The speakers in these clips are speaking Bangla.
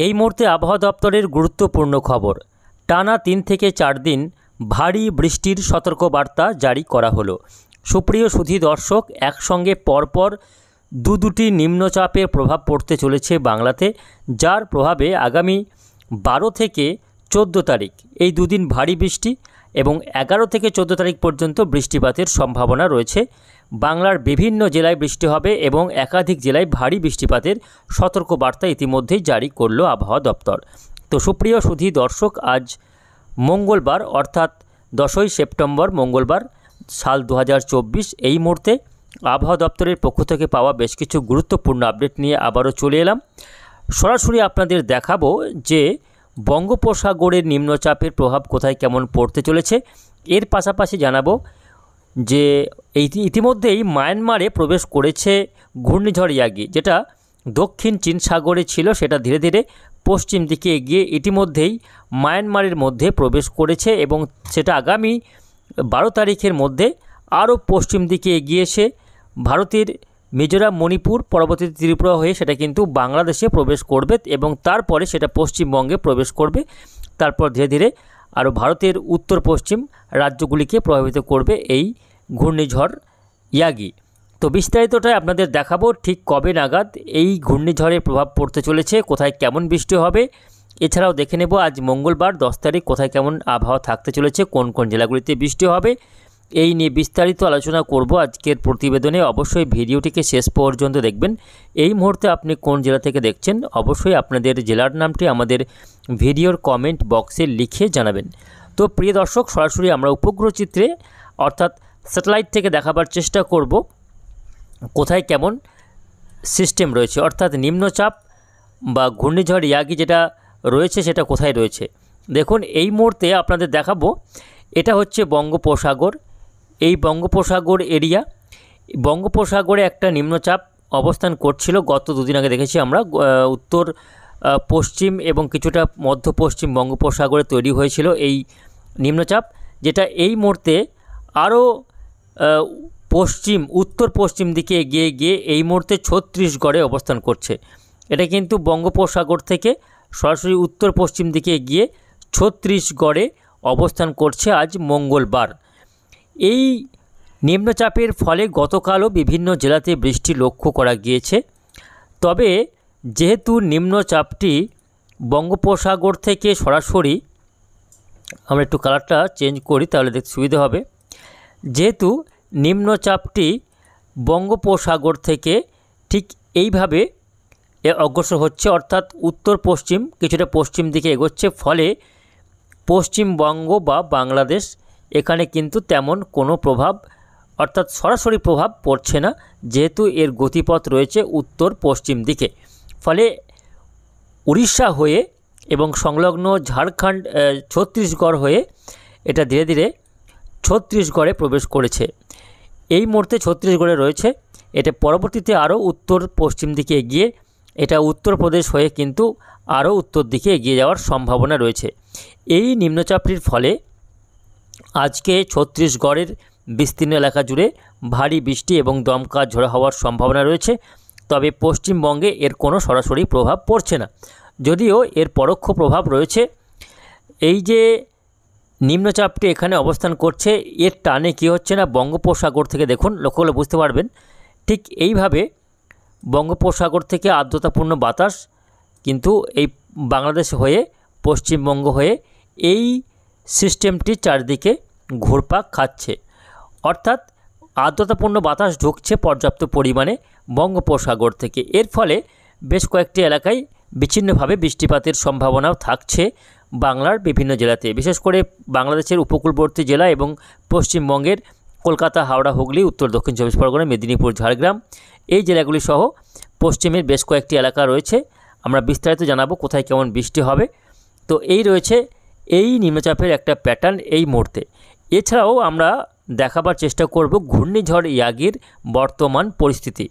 এই মুহূর্তে আবহাওয়া দপ্তরের গুরুত্বপূর্ণ খবর। টানা 3 থেকে 4 দিন ভারী বৃষ্টির সতর্কবার্তা জারি করা হলো। সুপ্রিয় সুধী দর্শক, একসঙ্গে পরপর দুটি নিম্নচাপের প্রভাব পড়তে চলেছে বাংলাতে, যার প্রভাবে আগামী 12 থেকে 14 তারিখ এই দুদিন ভারী বৃষ্টি এবং 11 থেকে 14 তারিখ পর্যন্ত বৃষ্টিপাতের সম্ভাবনা রয়েছে। বাংলার বিভিন্ন জেলায় বৃষ্টি হবে এবং একাধিক জেলায় ভারী বৃষ্টিপাতের সতর্কবার্তা ইতিমধ্যেই জারি করলো আবহাওয়া দপ্তর। তো সুপ্রিয় সুধী দর্শক, আজ মঙ্গলবার অর্থাৎ 10ই সেপ্টেম্বর মঙ্গলবার সাল 2024। এই মুহূর্তে আবহাওয়া দপ্তরের পক্ষ থেকে পাওয়া বেশ কিছু গুরুত্বপূর্ণ আপডেট নিয়ে আবারও চলে এলাম। সরাসরি আপনাদের দেখাবো যে বঙ্গোপসাগরের নিম্নচাপের প্রভাব কোথায় কেমন পড়তে চলেছে। এর পাশাপাশি জানাবো যে ইতিমধ্যেই মায়ানমারে প্রবেশ করেছে ঘূর্ণিঝড় ইয়াগি, যেটা দক্ষিণ চীন সাগরে ছিল, সেটা ধীরে ধীরে পশ্চিম দিকে এগিয়ে ইতিমধ্যেই মায়ানমারের মধ্যে প্রবেশ করেছে এবং সেটা আগামী 12 তারিখের মধ্যে আরও পশ্চিম দিকে এগিয়ে এসে ভারতের মিজোরাম, মণিপুর, পরবর্তীতে ত্রিপুরা হয়ে সেটা কিন্তু বাংলাদেশে প্রবেশ করবে এবং তারপরে সেটা পশ্চিমবঙ্গে প্রবেশ করবে। তারপর ধীরে ধীরে আরও ভারতের উত্তর পশ্চিম রাজ্যগুলিকে প্রভাবিত করবে এই ঘূর্ণিঝড় ইয়াগি। তো বিস্তারিতটাই আপনাদের দেখাবো ঠিক কবে নাগাদ এই ঘূর্ণিঝড়ের প্রভাব পড়তে চলেছে, কোথায় কেমন বৃষ্টি হবে। এছাড়াও দেখে নেব আজ মঙ্গলবার 10 তারিখ কোথায় কেমন আবহাওয়া থাকতে চলেছে, কোন কোন জেলাগুলিতে বৃষ্টি হবে, এই নিয়ে বিস্তারিত আলোচনা করব আজকের প্রতিবেদনে। অবশ্যই ভিডিওটিকে শেষ পর্যন্ত দেখবেন। এই মুহূর্তে আপনি কোন জেলা থেকে দেখছেন অবশ্যই আপনাদের জেলার নামটি আমাদের ভিডিওর কমেন্ট বক্সে লিখে জানাবেন। তো প্রিয় দর্শক, সরাসরি আমরা উপগ্রহ চিত্রে অর্থাৎ স্যাটেলাইট থেকে দেখাবার চেষ্টা করব কোথায় কেমন সিস্টেম রয়েছে, অর্থাৎ নিম্নচাপ বা ঘূর্ণিঝড় ইয়াগি যেটা রয়েছে সেটা কোথায় রয়েছে। দেখুন, এই মুহূর্তে আপনাদের দেখাবো এটা হচ্ছে বঙ্গোপসাগর। এই বঙ্গোপসাগর এরিয়া, বঙ্গোপসাগরে একটা নিম্নচাপ অবস্থান করছিল গত দুদিন আগে দেখেছি আমরা। উত্তর পশ্চিম এবং কিছুটা মধ্য পশ্চিম বঙ্গোপসাগরে তৈরি হয়েছিল এই নিম্নচাপ, যেটা এই মুহূর্তে আরও উত্তর পশ্চিম দিকে এগিয়ে গিয়ে এই মুহূর্তে ছত্তিশগড়ে অবস্থান করছে। এটা কিন্তু বঙ্গোপসাগর থেকে সরাসরি উত্তর পশ্চিম দিকে এগিয়ে ছত্তিশগড়ে অবস্থান করছে আজ মঙ্গলবার। এই নিম্নচাপের ফলে গতকালও বিভিন্ন জেলাতে বৃষ্টি লক্ষ্য করা গিয়েছে। তবে যেহেতু নিম্নচাপটি বঙ্গোপসাগর থেকে সরাসরি, আমরা একটু কালারটা চেঞ্জ করি তাহলে দেখতে সুবিধা হবে, যেহেতু নিম্নচাপটি বঙ্গোপসাগর থেকে ঠিক এইভাবে অগ্রসর হচ্ছে, অর্থাৎ উত্তর পশ্চিম কিছুটা পশ্চিম দিকে এগোচ্ছে, ফলে পশ্চিমবঙ্গ বা বাংলাদেশ এখানে কিন্তু তেমন কোনো প্রভাব অর্থাৎ সরাসরি প্রভাব পড়ছে না, যেহেতু এর গতিপথ রয়েছে উত্তর পশ্চিম দিকে। ফলে উড়িষ্যা হয়ে এবং সংলগ্ন ঝাড়খণ্ড, ছত্তিশগড় হয়ে এটা ধীরে ধীরে ছত্তিশগড়ে প্রবেশ করেছে। এই মুহূর্তে ছত্তিশগড়ে রয়েছে, এটা পরবর্তীতে আরও উত্তর পশ্চিম দিকে এগিয়ে এটা উত্তরপ্রদেশ হয়ে কিন্তু আরও উত্তর দিকে এগিয়ে যাওয়ার সম্ভাবনা রয়েছে। এই নিম্নচাপটির ফলে আজকে ছত্তিশগড়ের বিস্তীর্ণ এলাকা জুড়ে ভারী বৃষ্টি এবং দমকা ঝড়ো হওয়ার সম্ভাবনা রয়েছে। তবে পশ্চিমবঙ্গে এর কোনো সরাসরি প্রভাব পড়ছে না, যদিও এর পরোক্ষ প্রভাব রয়েছে। এই যে নিম্নচাপটি এখানে অবস্থান করছে, এর টানে কী হচ্ছে না, বঙ্গোপসাগর থেকে দেখুন লক্ষ্য করলে বুঝতে পারবেন, ঠিক এইভাবে বঙ্গোপসাগর থেকে আর্দ্রতাপূর্ণ বাতাস কিন্তু এই বাংলাদেশ হয়ে পশ্চিমবঙ্গ হয়ে এই সিস্টেমটি চারদিকে ঘুরপাক খাচ্ছে, অর্থাৎ আর্দ্রতাপূর্ণ বাতাস ঢুকছে পর্যাপ্ত পরিমাণে বঙ্গোপসাগর থেকে। এর ফলে বেশ কয়েকটি এলাকায় বিচ্ছিন্নভাবে বৃষ্টিপাতের সম্ভাবনাও থাকছে বাংলার বিভিন্ন জেলাতে, বিশেষ করে বাংলাদেশের উপকূলবর্তী জেলা এবং পশ্চিমবঙ্গের কলকাতা, হাওড়া, হুগলি, উত্তর দক্ষিণ 24 পরগনা, মেদিনীপুর, ঝাড়গ্রাম এই জেলাগুলি সহ পশ্চিমের বেশ কয়েকটি এলাকা রয়েছে। আমরা বিস্তারিত জানাবো কোথায় কেমন বৃষ্টি হবে। তো এই রয়েছে এই নিম্নচাপের একটা প্যাটার্ন এই মুহূর্তে। এছাড়াও আমরা দেখাবার চেষ্টা করব ঘূর্ণিঝড় ইয়াগির বর্তমান পরিস্থিতি।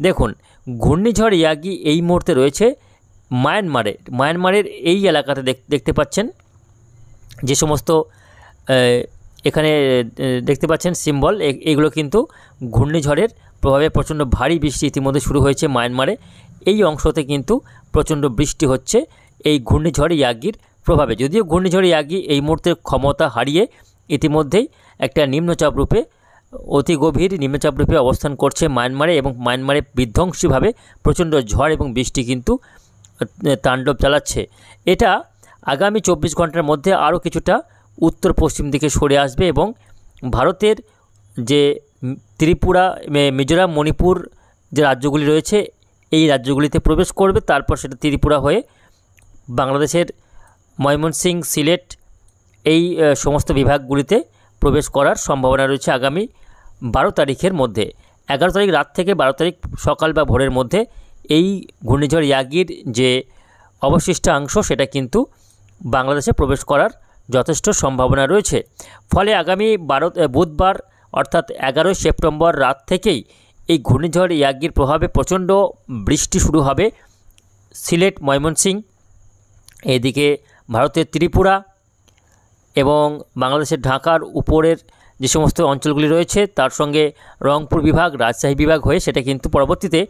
দেখুন, ঘূর্ণিঝড় ইয়াগি এই মুহূর্তে রয়েছে মায়ানমারের এই এলাকাতে দেখতে পাচ্ছেন যে সমস্ত এখানে দেখতে পাচ্ছেন সিম্বল, এগুলো কিন্তু ঘূর্ণিঝড়ের প্রভাবে প্রচণ্ড ভারী বৃষ্টি ইতিমধ্যে শুরু হয়েছে মায়ানমারে। এই অংশতে কিন্তু প্রচণ্ড বৃষ্টি হচ্ছে এই ঘূর্ণিঝড় ইয়াগির প্রভাবে। যদিও ঘূর্ণিঝড় ইয়াগি এই মুহূর্তে ক্ষমতা হারিয়ে ইতিমধ্যেই একটা নিম্নচাপ রূপে, অতি গভীর নিম্নচাপ রূপে অবস্থান করছে মায়ানমারে, এবং মায়ানমারে বিধ্বংসীভাবে প্রচণ্ড ঝড় এবং বৃষ্টি কিন্তু তাণ্ডব চালাচ্ছে। এটা আগামী 24 ঘন্টার মধ্যে আরও কিছুটা উত্তর পশ্চিম দিকে সরে আসবে এবং ভারতের যে ত্রিপুরা, মিজোরাম, মণিপুর যে রাজ্যগুলি রয়েছে এই রাজ্যগুলিতে প্রবেশ করবে। তারপর সেটা ত্রিপুরা হয়ে বাংলাদেশের ময়মনসিংহ, সিলেট এই সমস্ত বিভাগগুলিতে প্রবেশ করার সম্ভাবনা রয়েছে আগামী 12 তারিখের মধ্যে। 11 তারিখ রাত থেকে 12 তারিখ সকাল বা ভোরের মধ্যে এই ঘূর্ণিঝড় ইয়াগির যে অবশিষ্টাংশ সেটা কিন্তু বাংলাদেশে প্রবেশ করার যথেষ্ট সম্ভাবনা রয়েছে। ফলে আগামী বুধবার অর্থাৎ 11 সেপ্টেম্বর রাত থেকেই এই ঘূর্ণিঝড় ইয়াগির প্রভাবে প্রচণ্ড বৃষ্টি শুরু হবে সিলেট, ময়মনসিংহ, এদিকে ভারতের ত্রিপুরা এবং বাংলাদেশের ঢাকার উপরের যে সমস্ত অঞ্চলগুলি রয়েছে তার সঙ্গে রংপুর বিভাগ, রাজশাহী বিভাগ হয়ে সেটা কিন্তু পরবর্তীতে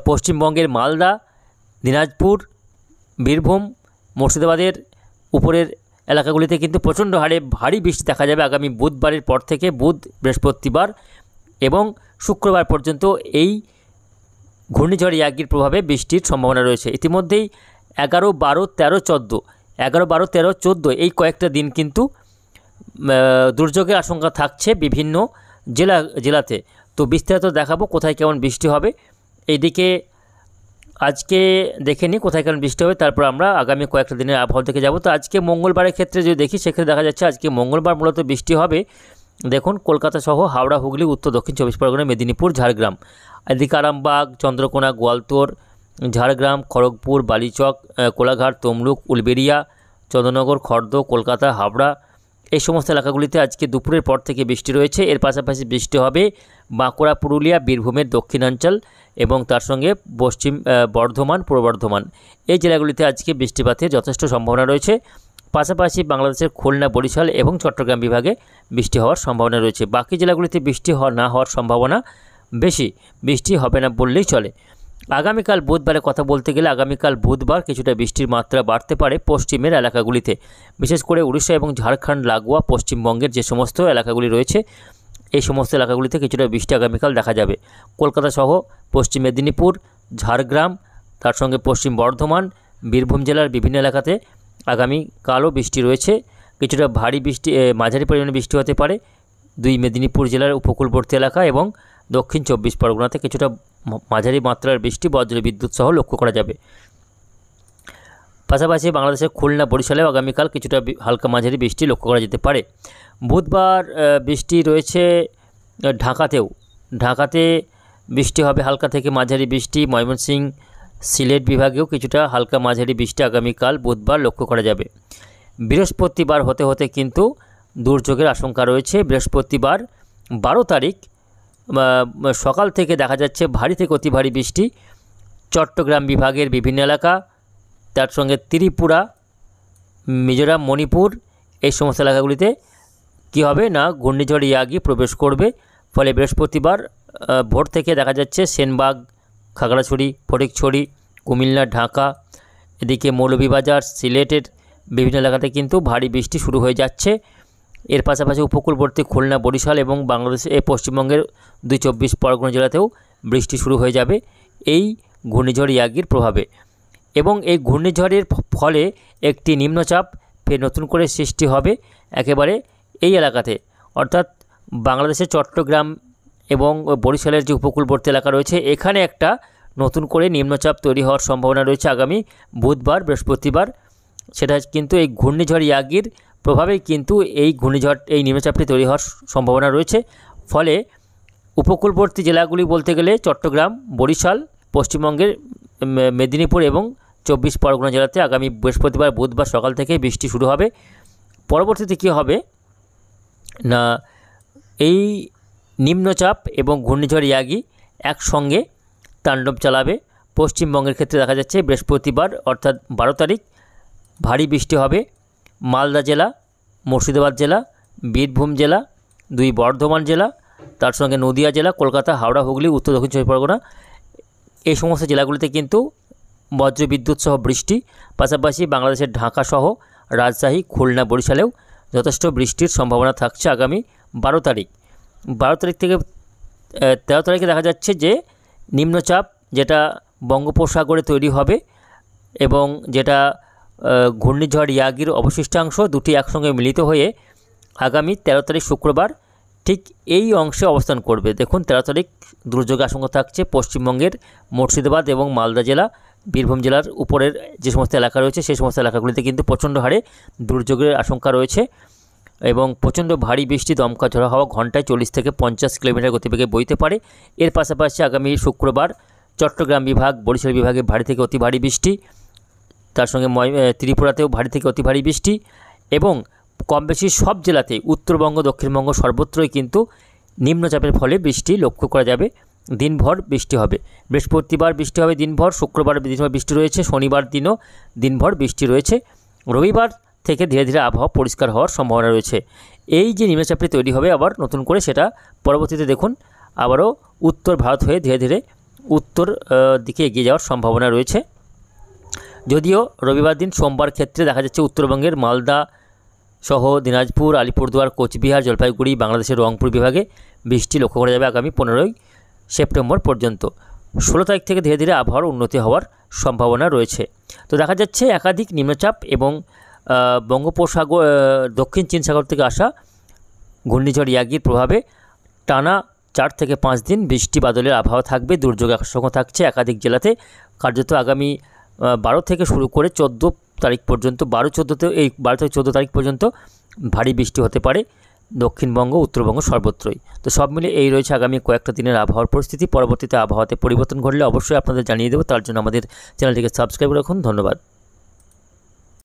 পশ্চিমবঙ্গের মালদা, দিনাজপুর, বীরভূম, মুর্শিদাবাদের উপরের এলাকাগুলিতে কিন্তু প্রচণ্ড হারে ভারী বৃষ্টি দেখা যাবে আগামী বুধবারের পর থেকে। বুধ, বৃহস্পতিবার এবং শুক্রবার পর্যন্ত এই ঘূর্ণিঝড় ইয়াগির প্রভাবে বৃষ্টির সম্ভাবনা রয়েছে। ইতিমধ্যেই 11, 12, 13, 14, 11, 12, 13, 14 এই কয়েকটা দিন কিন্তু দুর্যোগের আশঙ্কা থাকছে বিভিন্ন জেলাতে। তো বিস্তারিত দেখাবো কোথায় কেমন বৃষ্টি হবে। এইদিকে আজকে দেখে নিই কোথায় কেমন বৃষ্টি হবে, তারপর আমরা আগামী কয়েকটা দিনের আবহাওয়া থেকে যাব। তো আজকে মঙ্গলবারের ক্ষেত্রে যদি দেখি সেক্ষেত্রে দেখা যাচ্ছে আজকে মঙ্গলবার মূলত বৃষ্টি হবে। দেখুন, কলকাতা সহ হাওড়া, হুগলি, উত্তর দক্ষিণ 24 পরগনা, মেদিনীপুর, ঝাড়গ্রাম, এদিকে আরামবাগ, চন্দ্রকোনা, গোয়ালতোড়, ঝাড়গ্রাম, খড়গপুর, বালিচক, কোলাঘাট, তমলুক, উলবেড়িয়া, চন্দ্রনগর, খড়দহ, কলকাতা, হাবড়া এই সমস্ত এলাকাগুলিতে আজকে দুপুরের পর থেকে বৃষ্টি রয়েছে। এর পাশাপাশি বৃষ্টি হবে বাঁকুড়া, পুরুলিয়া, বীরভূমের দক্ষিণাঞ্চল এবং তার সঙ্গে পশ্চিম বর্ধমান, পূর্ব বর্ধমান এই জেলাগুলিতে আজকে বৃষ্টিপাতের যথেষ্ট সম্ভাবনা রয়েছে। পাশাপাশি বাংলাদেশের খুলনা, বরিশাল এবং চট্টগ্রাম বিভাগে বৃষ্টি হওয়ার সম্ভাবনা রয়েছে। বাকি জেলাগুলিতে বৃষ্টি না হওয়ার সম্ভাবনা বেশি, বৃষ্টি হবে না বললেই চলে। আগামীকাল বুধবারে কথা বলতে গেলে আগামীকাল বুধবার কিছুটা বৃষ্টির মাত্রা বাড়তে পারে পশ্চিমের এলাকাগুলিতে, বিশেষ করে উড়িষ্যা এবং ঝাড়খণ্ড লাগোয়া পশ্চিমবঙ্গের যে সমস্ত এলাকাগুলি রয়েছে এই সমস্ত এলাকাগুলিতে কিছুটা বৃষ্টি আগামীকাল দেখা যাবে। কলকাতা সহ পশ্চিম মেদিনীপুর, ঝাড়গ্রাম, তার সঙ্গে পশ্চিম বর্ধমান, বীরভূম জেলার বিভিন্ন এলাকাতে আগামীকালও বৃষ্টি রয়েছে। কিছুটা ভারী বৃষ্টি, মাঝারি পরিমাণে বৃষ্টি হতে পারে 2 মেদিনীপুর জেলার উপকূলবর্তী এলাকা এবং দক্ষিণ 24 পরগনাতে কিছুটা মাঝারি মাত্রার বৃষ্টি, বজ্র বিদ্যুৎ সহ লক্ষ্য করা যাবে। পাশাপাশি বাংলাদেশের খুলনা, বরিশালেও আগামীকাল কিছুটা হালকা মাঝারি বৃষ্টি লক্ষ্য করা যেতে পারে। বুধবার বৃষ্টি রয়েছে ঢাকাতে বৃষ্টি হবে হালকা থেকে মাঝারি বৃষ্টি। ময়মনসিংহ, সিলেট বিভাগেও কিছুটা হালকা মাঝারি বৃষ্টি আগামীকাল বুধবার লক্ষ্য করা যাবে। বৃহস্পতিবার হতে হতে কিন্তু দুর্যোগের আশঙ্কা রয়েছে। বৃহস্পতিবার 12 তারিখ সকাল থেকে দেখা যাচ্ছে ভারী থেকে অতি ভারী বৃষ্টি চট্টগ্রাম বিভাগের বিভিন্ন এলাকা, তার সঙ্গে ত্রিপুরা, মিজোরাম, মণিপুর এই সমস্ত এলাকাগুলিতে কী হবে না ঘূর্ণিঝড় ইয়াগি প্রবেশ করবে। ফলে বৃহস্পতিবার ভোর থেকে দেখা যাচ্ছে সেনবাগ, খাগড়াছড়ি, ফটিকছড়ি, কুমিল্লা, ঢাকা, এদিকে মৌলভীবাজার, সিলেটের বিভিন্ন এলাকাতে কিন্তু ভারী বৃষ্টি শুরু হয়ে যাচ্ছে। এর পাশাপাশি উপকূলবর্তী খুলনা, বরিশাল এবং বাংলাদেশে পশ্চিমবঙ্গের 24 পরগনা জেলাতেও বৃষ্টি শুরু হয়ে যাবে এই ঘূর্ণিঝড় ইয়াগির প্রভাবে। এবং এই ঘূর্ণিঝড়ের ফলে একটি নিম্নচাপ ফের নতুন করে সৃষ্টি হবে একেবারে এই এলাকাতে, অর্থাৎ বাংলাদেশের চট্টগ্রাম এবং বরিশালের যে উপকূলবর্তী এলাকা রয়েছে এখানে একটা নতুন করে নিম্নচাপ তৈরি হওয়ার সম্ভাবনা রয়েছে আগামী বুধবার, বৃহস্পতিবার। সেটা কিন্তু এই ঘূর্ণিঝড় ইয়াগির প্রভাবেই কিন্তু এই নিম্নচাপটি তৈরি হওয়ার সম্ভাবনা রয়েছে। ফলে উপকূলবর্তী জেলাগুলি বলতে গেলে চট্টগ্রাম, বরিশাল, পশ্চিমবঙ্গের মেদিনীপুর এবং 24 পরগনা জেলাতে আগামী বৃহস্পতিবার, বুধবার সকাল থেকে বৃষ্টি শুরু হবে। পরবর্তীতে কী হবে না এই নিম্নচাপ এবং ঘূর্ণিঝড় ইয়াগি একসঙ্গে তাণ্ডব চালাবে। পশ্চিমবঙ্গের ক্ষেত্রে দেখা যাচ্ছে বৃহস্পতিবার অর্থাৎ 12 তারিখ ভারী বৃষ্টি হবে মালদা জেলা, মুর্শিদাবাদ জেলা, বীরভূম জেলা, 2 বর্ধমান জেলা, তার সঙ্গে নদিয়া জেলা, কলকাতা, হাওড়া, হুগলি, উত্তর দক্ষিণ 24 পরগনা এই সমস্ত জেলাগুলিতে কিন্তু বজ্রবিদ্যুৎ সহ বৃষ্টি, পাশাপাশি বাংলাদেশের ঢাকা সহ রাজশাহী, খুলনা, বরিশালেও যথেষ্ট বৃষ্টির সম্ভাবনা থাকছে আগামী 12 তারিখ। 12 তারিখ থেকে 13 তারিখে দেখা যাচ্ছে যে নিম্নচাপ যেটা বঙ্গোপসাগরে তৈরি হবে এবং যেটা ঘূর্ণিঝড় ইয়াগির অবশিষ্টাংশ দুটি একসঙ্গে মিলিত হয়ে আগামী 13 তারিখ শুক্রবার ঠিক এই অংশে অবস্থান করবে। দেখুন 13 তারিখ দুর্যোগের আশঙ্কা থাকছে পশ্চিমবঙ্গের মুর্শিদাবাদ এবং মালদা জেলা, বীরভূম জেলার উপরের যে সমস্ত এলাকা রয়েছে সেই সমস্ত এলাকাগুলিতে কিন্তু প্রচণ্ড হারে দুর্যোগের আশঙ্কা রয়েছে এবং প্রচণ্ড ভারী বৃষ্টি, দমকা ঝড়ো হাওয়া ঘন্টায় 40 থেকে 50 কিলোমিটার গতিবেগে বইতে পারে। এর পাশাপাশি আগামী শুক্রবার চট্টগ্রাম বিভাগ, বরিশাল বিভাগে ভারী থেকে অতি ভারী বৃষ্টি, তার সঙ্গে ত্রিপুরাতেও ভারী থেকে অতি ভারী বৃষ্টি এবং কম বেশি সব জেলাতেই উত্তরবঙ্গ, দক্ষিণবঙ্গ সর্বত্রই কিন্তু নিম্নচাপের ফলে বৃষ্টি লক্ষ্য করা যাবে। দিনভর বৃষ্টি হবে, বৃহস্পতিবার বৃষ্টি হবে দিনভর, শুক্রবার দিনভর বৃষ্টি রয়েছে, শনিবার দিনও দিনভর বৃষ্টি রয়েছে, রবিবার থেকে ধীরে ধীরে আবহাওয়া পরিষ্কার হওয়ার সম্ভাবনা রয়েছে। এই যে নিম্নচাপটি তৈরি হবে আবার নতুন করে, সেটা পরবর্তীতে দেখুন আবারও উত্তর ভারত হয়ে ধীরে ধীরে উত্তর দিকে এগিয়ে যাওয়ার সম্ভাবনা রয়েছে। যদিও রবিবার দিন সোমবার ক্ষেত্রে দেখা যাচ্ছে উত্তরবঙ্গের মালদা সহ দিনাজপুর, আলিপুরদুয়ার, কোচবিহার, জলপাইগুড়ি, বাংলাদেশের রংপুর বিভাগে বৃষ্টি লক্ষ্য করা যাবে আগামী 15ই সেপ্টেম্বর পর্যন্ত। 16 তারিখ থেকে ধীরে ধীরে আবহাওয়ার উন্নতি হওয়ার সম্ভাবনা রয়েছে। তো দেখা যাচ্ছে একাধিক নিম্নচাপ এবং বঙ্গোপসাগর, দক্ষিণ চীন সাগর থেকে আসা ঘূর্ণিঝড় ইয়াগির প্রভাবে টানা 4 থেকে 5 দিন বৃষ্টি বাদলের আবহাওয়া থাকবে। দুর্যোগের আশঙ্কা থাকছে একাধিক জেলাতে। কার্যত আগামী 12 থেকে শুরু করে 14 তারিখ পর্যন্ত, 12 থেকে 14 তারিখ পর্যন্ত ভারী বৃষ্টি হতে পারে দক্ষিণবঙ্গ, উত্তরবঙ্গ সর্বত্রই। তো সব মিলে এই রয়েছে আগামী কয়েকটা দিনের আবহাওয়ার পরিস্থিতি। পরবর্তীতে আবহাওয়াতে পরিবর্তন ঘটলে অবশ্যই আপনাদের জানিয়ে দেবো। তার জন্য আমাদের চ্যানেলটিকে সাবস্ক্রাইব রাখুন। ধন্যবাদ।